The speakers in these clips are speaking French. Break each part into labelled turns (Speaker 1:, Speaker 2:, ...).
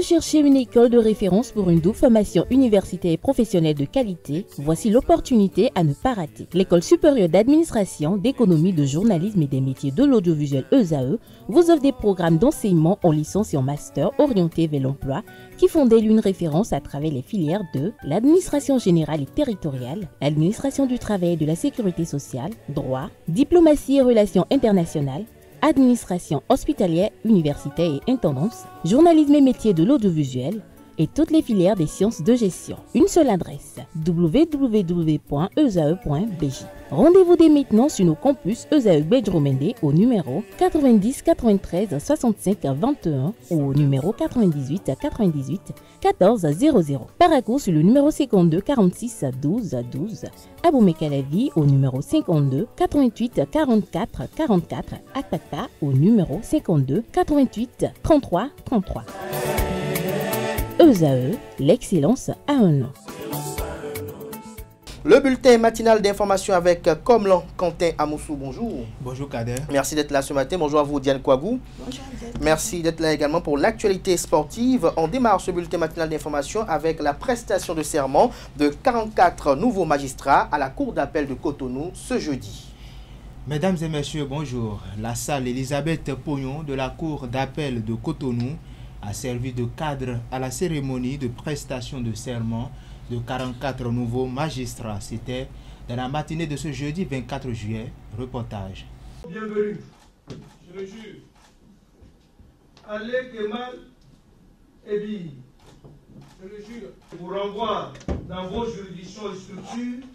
Speaker 1: recherchez une école de référence pour une double formation universitaire et professionnelle de qualité? Voici l'opportunité à ne pas rater. L'École supérieure d'administration, d'économie, de journalisme et des métiers de l'audiovisuel ESAE vous offre des programmes d'enseignement en licence et en master orientés vers l'emploi qui font d'elle une référence à travers les filières de l'administration générale et territoriale, l'administration du travail et de la sécurité sociale, droit, diplomatie et relations internationales, administration hospitalière, universitaire et intendance, journalisme et métiers de l'audiovisuel et toutes les filières des sciences de gestion. Une seule adresse, www.esae.bj. Rendez-vous dès maintenant sur nos campus ESAE Bedjromende au numéro 90 93 65 21 ou au numéro 98 98 14 00. Paracourt sur le numéro 52 46 12 12. Aboumé-Calavi au numéro 52 88 44 44. Akpakpa au numéro 52 88 33 33. ESAE, l'excellence à un nom.
Speaker 2: Le bulletin matinal d'information avec Komlan Quentin Amoussou. Bonjour.
Speaker 3: Bonjour Kader.
Speaker 2: Merci d'être là ce matin. Bonjour à vous Diane Kouagou.
Speaker 4: Bonjour.
Speaker 2: Merci d'être là également pour l'actualité sportive. On démarre ce bulletin matinal d'information avec la prestation de serment de 44 nouveaux magistrats à la Cour d'appel de Cotonou ce jeudi.
Speaker 3: Mesdames et messieurs, bonjour. La salle Elisabeth Pognon de la Cour d'appel de Cotonou a servi de cadre à la cérémonie de prestation de serment de 44 nouveaux magistrats. C'était dans la matinée de ce jeudi 24 juillet. Reportage.
Speaker 5: Bienvenue, je le jure. Allez Kemal Ebi, je le jure, vous renvoie dans vos juridictions et structures.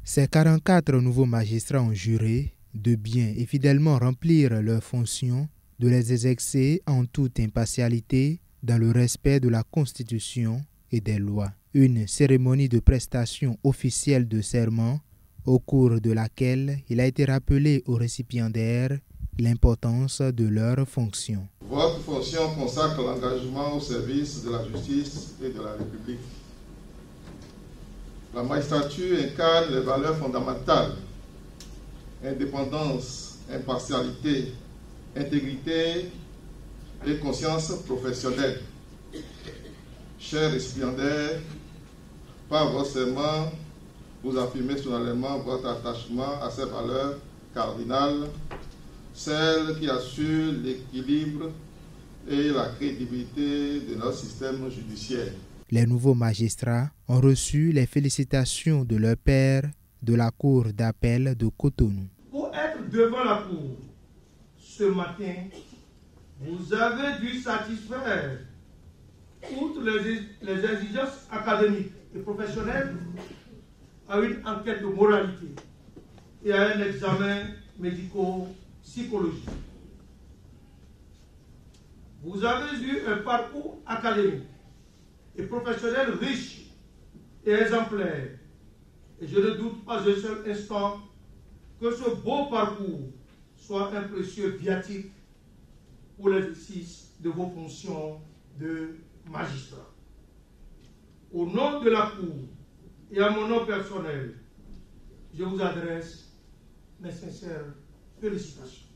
Speaker 3: Ces 44 nouveaux magistrats ont juré de bien et fidèlement remplir leurs fonctions, de les exercer en toute impartialité dans le respect de la Constitution et des lois. Une cérémonie de prestation officielle de serment au cours de laquelle il a été rappelé aux récipiendaires l'importance de leurs fonctions.
Speaker 6: Votre fonction consacre l'engagement au service de la justice et de la République. La magistrature incarne les valeurs fondamentales: indépendance, impartialité, intégrité et conscience professionnelle. Chers récipiendaires, par vos serments, vous affirmez solennellement votre attachement à ces valeurs cardinales, celles qui assurent l'équilibre et la crédibilité de notre système judiciaire.
Speaker 3: Les nouveaux magistrats ont reçu les félicitations de leur père de la Cour d'appel de Cotonou.
Speaker 5: Pour être devant la Cour ce matin, vous avez dû satisfaire, outre les exigences académiques et professionnelles, à une enquête de moralité et à un examen médico-psychologique. Vous avez eu un parcours académique et professionnel riche et exemplaire. Et je ne doute pas un seul instant que ce beau parcours soit un précieux viatique pour l'exercice de vos fonctions de magistrat. Au nom de la Cour et à mon nom personnel, je vous adresse mes sincères félicitations.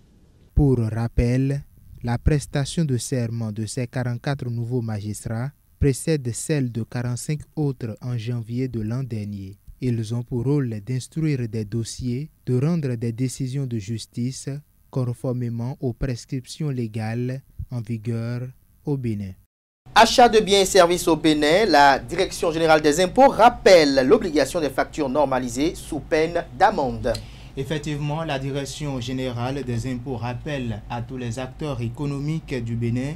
Speaker 3: Pour rappel, la prestation de serment de ces 44 nouveaux magistrats précède celle de 45 autres en janvier de l'an dernier. Ils ont pour rôle d'instruire des dossiers, de rendre des décisions de justice conformément aux prescriptions légales en vigueur au Bénin.
Speaker 2: Achat de biens et services au Bénin, la Direction générale des impôts rappelle l'obligation des factures normalisées sous peine d'amende.
Speaker 3: Effectivement, la Direction générale des impôts rappelle à tous les acteurs économiques du Bénin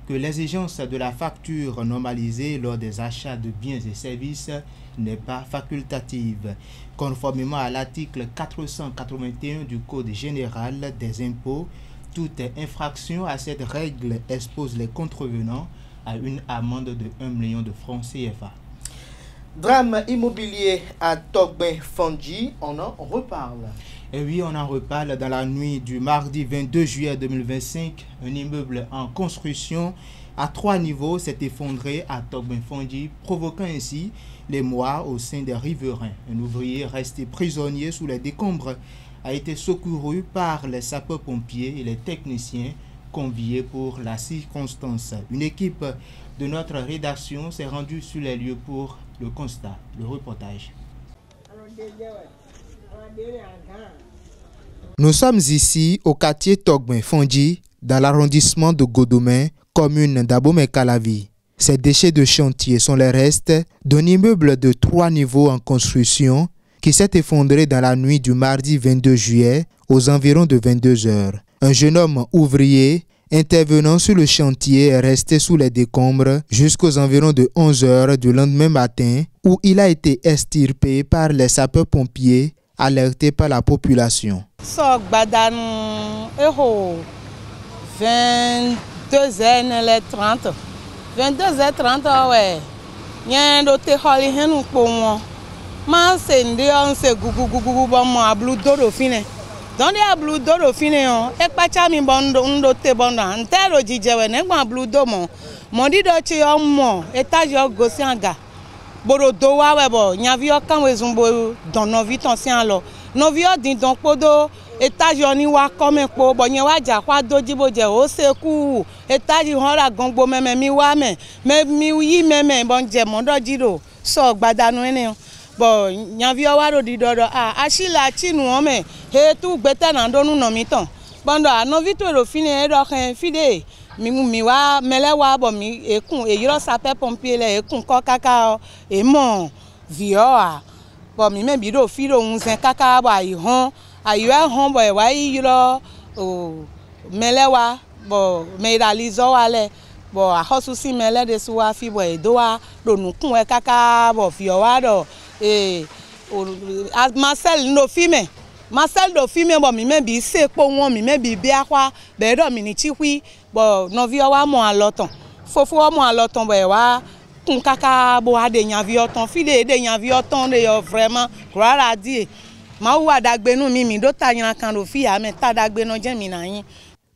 Speaker 3: que l'exigence de la facture normalisée lors des achats de biens et services n'est pas facultative. Conformément à l'article 481 du Code général des impôts, toute infraction à cette règle expose les contrevenants à une amende de 1 million de francs CFA.
Speaker 2: Drame immobilier à Togben-Fandji, on en reparle.
Speaker 3: Et oui, on en reparle dans la nuit du mardi 22 juillet 2025. Un immeuble en construction à 3 niveaux s'est effondré à Togben-Fandji, provoquant ainsi l'émoi au sein des riverains. Un ouvrier resté prisonnier sous les décombres a été secouru par les sapeurs-pompiers et les techniciens conviés pour la circonstance. Une équipe de notre rédaction s'est rendue sur les lieux pour le constat. Le reportage.
Speaker 4: Nous sommes ici au quartier Togben-Fondji, dans l'arrondissement de Godomé, commune d'Abomey-Calavi. Ces déchets de chantier sont les restes d'un immeuble de 3 niveaux en construction qui s'est effondré dans la nuit du mardi 22 juillet aux environs de 22 heures. Un jeune homme ouvrier intervenant sur le chantier est resté sous les décombres jusqu'aux environs de 11 heures du lendemain matin où il a été extirpé par les sapeurs-pompiers alertés par la population.
Speaker 7: 22h30. 22h30, ouais. Nyen do te holi henu po won. Ma se nde on se gugu bon mo ablu do fine. Don de ablu do fine on. E pa cha mi bon ndo te bon na. Ntero jijewe ne gba ablu do mo. Mo di do chi o mo etage o gosi anga. Boro do wa we bo nyavi o kan we zumbo don no vi ton si an lo. No vi o din don podo etage oni wa come po bo yen wa ja kwa doji bo je o se ku etage hon ra gongbo meme mi wa me mi yi meme bon je mo do jiro so gbadanu ene bo nyavi o wa ro di dodo asila chinu o me he tu gbeta na do nu no mi tan bondo no vi to ro fini e do kan fide mi wa mele wa bo mi ekun eyiro sape pompier le ekun ko kaka e mo vio a bo mi me bi do firo unzen kaka ba i hon ayo hon boy wa yiro o melewa bo me realizo wale bo a hosu si mele de suwa fi boy do wa do nukun e kaka bo fi o wa do Marcel no fime Marcel do fime bo mi me bi se po won mi me bi bi akwa be do mi ni chihui bo no vi o wa mo aloton fofo o mo aloton boy wa kun kaka bo ade yan vi oton fi de yan vi oton de yo vraiment croire die.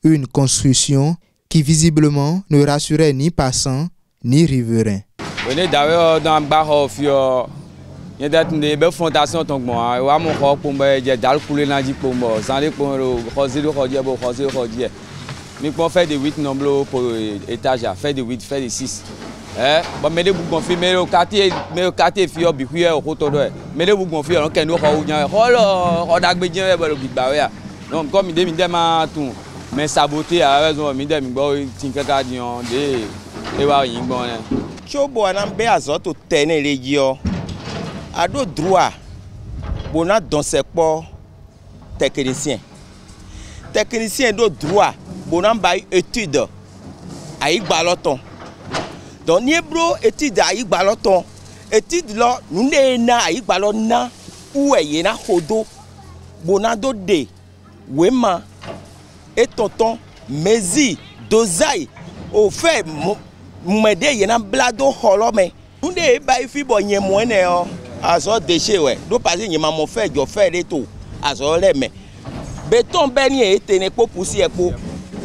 Speaker 4: Une construction qui visiblement ne rassurait ni passants ni riverains.
Speaker 8: Bon mais les bougon fi mais le quartier fi obi hu e okoto do e mais les bougon fi on ken do ko jan o dagbe jan e bo lo gbigba we a donc comme mi de ma tun mais saboter a raison mi de mi gbo tin kaka di on de e wa yin gbon ne
Speaker 9: chobo na be azoto tene legio ado droit bona dans ce port technicien do droit bona ba étude ayi gbaloton donc ni bro étude ayi gbaloton étude lo nune na ayi gbalona ou eye na hodo bonado de wema et tonton mezi dozai o fait mede ye na blado holome nune ba ifi bo nyemo ene o azo déchet we do passer nyema mo fait jo fait reto azo le me béton beni e tene po pousi e po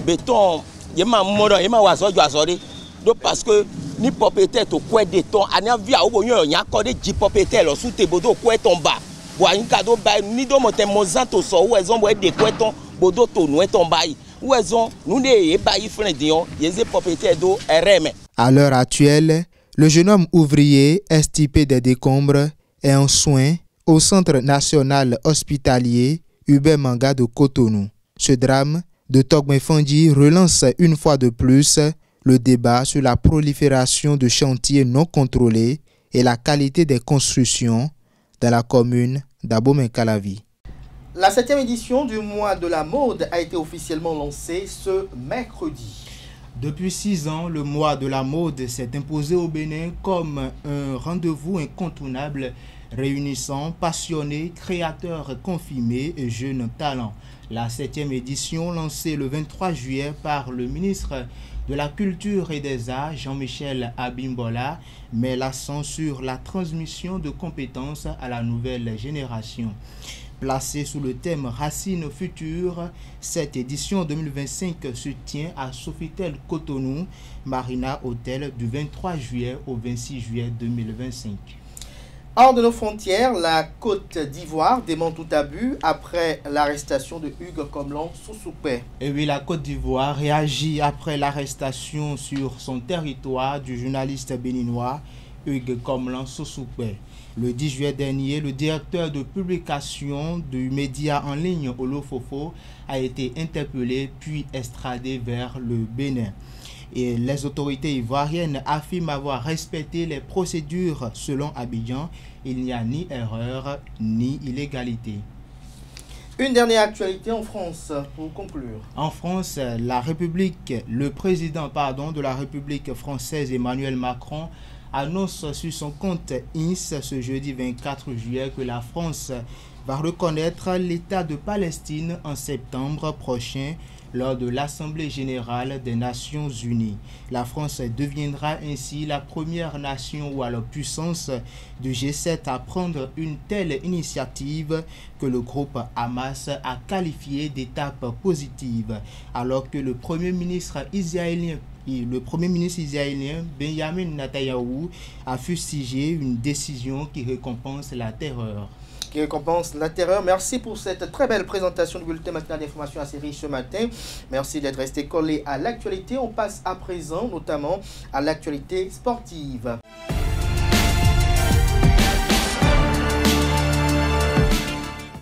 Speaker 9: béton yema modo yema wazo jo azori do parce que ni propriétaire to quoi de ton ania via o bonyo nya ko de ji propriétaire lo sous te bodo ko ton ba bo yin ka do ba ni do mo te mozanto so ou ezon bo de ko ton bodo to no ton ba ou ezon nous ne e ba yi frein dion yeze propriétaire do RM.
Speaker 4: À l'heure actuelle, le jeune homme ouvrier extirpé des décombres est en soins au Centre national hospitalier Hubert Manga de Cotonou. Ce drame de Togben-Fondji relance une fois de plus le débat sur la prolifération de chantiers non contrôlés et la qualité des constructions dans la commune d'Abomey-Calavi.
Speaker 2: La 7e édition du mois de la mode a été officiellement lancée ce mercredi.
Speaker 3: Depuis 6 ans, le mois de la mode s'est imposé au Bénin comme un rendez-vous incontournable réunissant passionnés, créateurs confirmés et jeunes talents. La 7e édition, lancée le 23 juillet par le ministre de la Culture et des Arts, Jean-Michel Abimbola, met l'accent sur la transmission de compétences à la nouvelle génération. Placée sous le thème Racines futures, cette édition 2025 se tient à Sofitel Cotonou, Marina Hotel, du 23 juillet au 26 juillet 2025.
Speaker 2: Hors de nos frontières, la Côte d'Ivoire dément tout abus après l'arrestation de Hugues Komlan Sousoupé.
Speaker 3: Et oui, la Côte d'Ivoire réagit après l'arrestation sur son territoire du journaliste béninois Hugues Komlan Sousoupé. Le 10 juillet dernier, le directeur de publication du média en ligne Olofofo a été interpellé puis extradé vers le Bénin. Et les autorités ivoiriennes affirment avoir respecté les procédures selon Abidjan. Il n'y a ni erreur ni illégalité.
Speaker 2: Une dernière actualité en France pour conclure.
Speaker 3: En France, le président de la République française Emmanuel Macron annonce sur son compte INS ce jeudi 24 juillet que la France va reconnaître l'État de Palestine en septembre prochain lors de l'Assemblée générale des Nations unies. La France deviendra ainsi la première nation ou alors puissance du G7 à prendre une telle initiative que le groupe Hamas a qualifiée d'étape positive, alors que le Premier ministre israélien Benjamin Netanyahou a fustigé une décision qui récompense la terreur.
Speaker 2: Merci pour cette très belle présentation du bulletin matinal d'information assez riche ce matin. Merci d'être resté collé à l'actualité. On passe à présent notamment à l'actualité sportive.